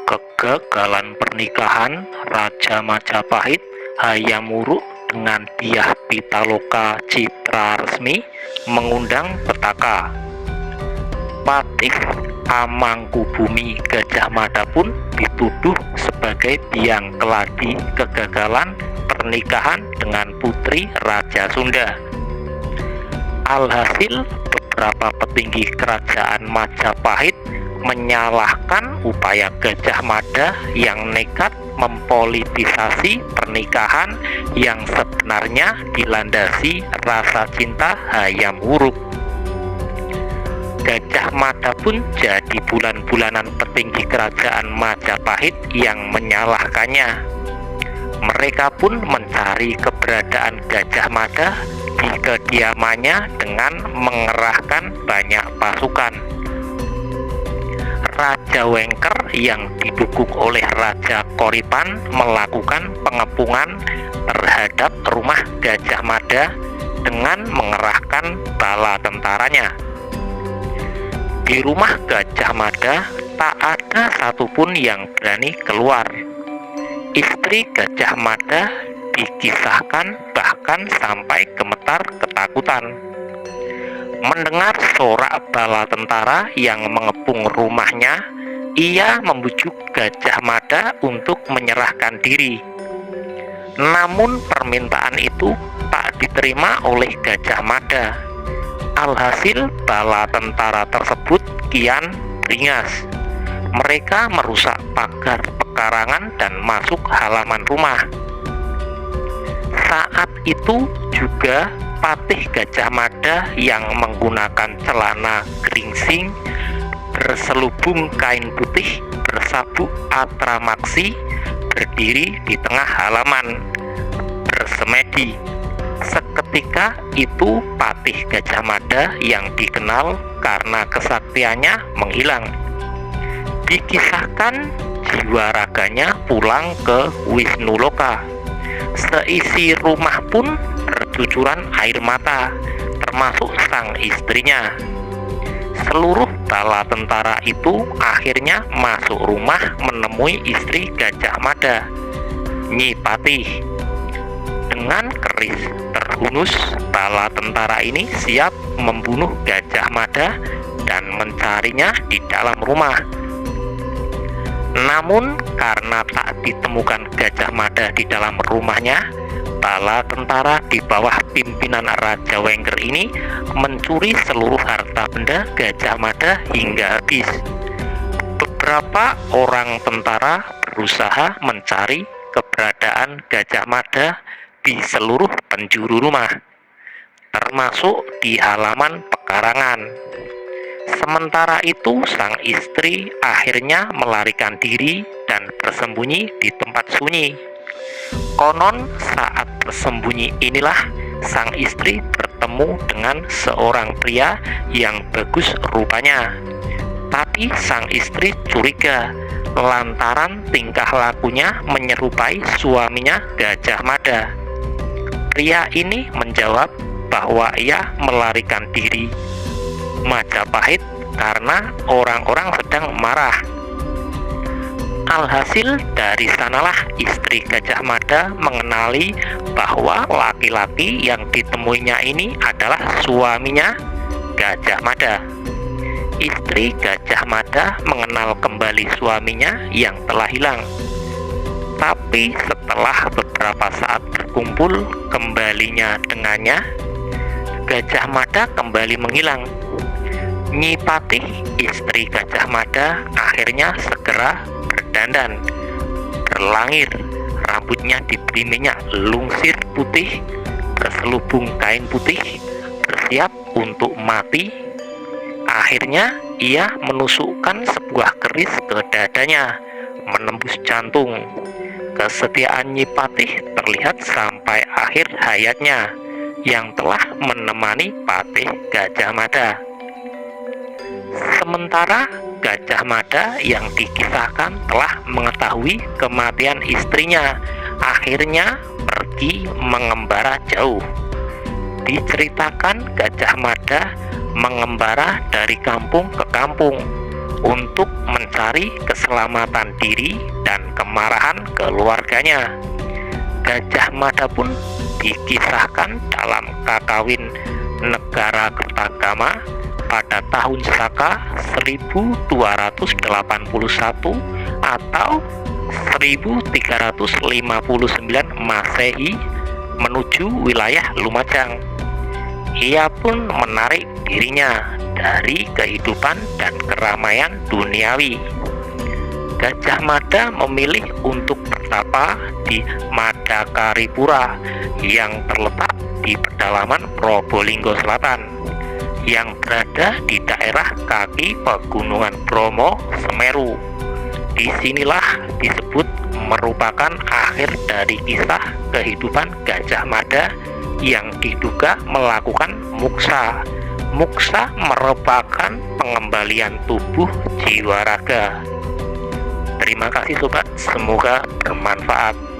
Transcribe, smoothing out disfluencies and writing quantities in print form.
Kegagalan pernikahan Raja Majapahit Hayam Wuruk dengan Dyah Pitaloka Citra Resmi mengundang petaka. Patih Amangkubumi Gajah Mada pun dituduh sebagai biang keladi kegagalan pernikahan dengan putri Raja Sunda. Alhasil, beberapa petinggi kerajaan Majapahit menyalahkan upaya Gajah Mada yang nekat mempolitisasi pernikahan yang sebenarnya dilandasi rasa cinta Hayam Wuruk. Gajah Mada pun jadi bulan-bulanan petinggi kerajaan Majapahit yang menyalahkannya. Mereka pun mencari keberadaan Gajah Mada di kediamannya dengan mengerahkan banyak pasukan. Raja Wengker yang didukung oleh Raja Koripan melakukan pengepungan terhadap rumah Gajah Mada dengan mengerahkan bala tentaranya. Di rumah Gajah Mada tak ada satupun yang berani keluar. Istri Gajah Mada dikisahkan bahkan sampai gemetar ketakutan. Mendengar sorak bala tentara yang mengepung rumahnya, ia membujuk Gajah Mada untuk menyerahkan diri. Namun permintaan itu tak diterima oleh Gajah Mada. Alhasil, bala tentara tersebut kian beringas. Mereka merusak pagar pekarangan dan masuk halaman rumah. Saat itu juga Patih Gajah Mada yang menggunakan celana geringsing berselubung kain putih bersabuk atramaksi berdiri di tengah halaman bersemedi. Seketika itu Patih Gajah Mada yang dikenal karena kesaktiannya menghilang. Dikisahkan jiwa raganya pulang ke Wisnuloka. Seisi rumah pun bercucuran air mata, termasuk sang istrinya. Seluruh bala tentara itu akhirnya masuk rumah menemui istri Gajah Mada, Nyi Patih. Dengan keris terhunus, bala tentara ini siap membunuh Gajah Mada dan mencarinya di dalam rumah. Namun karena tak ditemukan Gajah Mada di dalam rumahnya, bala tentara di bawah pimpinan Raja Wengker ini mencuri seluruh harta benda Gajah Mada hingga habis. Beberapa orang tentara berusaha mencari keberadaan Gajah Mada di seluruh penjuru rumah, termasuk di halaman pekarangan. Sementara itu, sang istri akhirnya melarikan diri dan bersembunyi di tempat sunyi. Konon saat bersembunyi inilah sang istri bertemu dengan seorang pria yang bagus rupanya. Tapi sang istri curiga lantaran tingkah lakunya menyerupai suaminya Gajah Mada. Pria ini menjawab bahwa ia melarikan diri Majapahit karena orang-orang sedang marah. Alhasil, dari sanalah istri Gajah Mada mengenali bahwa laki-laki yang ditemuinya ini adalah suaminya Gajah Mada. Istri Gajah Mada mengenal kembali suaminya yang telah hilang. Tapi setelah beberapa saat berkumpul kembalinya dengannya, Gajah Mada kembali menghilang. Nyi Patih, istri Gajah Mada, akhirnya segera berdandan, berlangir, rambutnya diberi minyak lungsir putih, berselubung kain putih, bersiap untuk mati. Akhirnya ia menusukkan sebuah keris ke dadanya, menembus jantung. Kesetiaan Nyi Patih terlihat sampai akhir hayatnya, yang telah menemani Patih Gajah Mada. Sementara Gajah Mada yang dikisahkan telah mengetahui kematian istrinya, akhirnya pergi mengembara jauh. Diceritakan Gajah Mada mengembara dari kampung ke kampung, untuk mencari keselamatan diri dan kemarahan keluarganya. Gajah Mada pun dikisahkan dalam Kakawin Negara Kertagama pada tahun Saka 1281 atau 1359 Masehi menuju wilayah Lumajang. Ia pun menarik dirinya dari kehidupan dan keramaian duniawi. Gajah Mada memilih untuk bertapa di Madakaripura yang terletak di pedalaman Probolinggo Selatan, yang berada di daerah kaki Pegunungan Bromo Semeru. Disinilah disebut merupakan akhir dari kisah kehidupan Gajah Mada yang diduga melakukan muksa. Muksa merupakan pengembalian tubuh jiwa raga. Terima kasih sobat, semoga bermanfaat.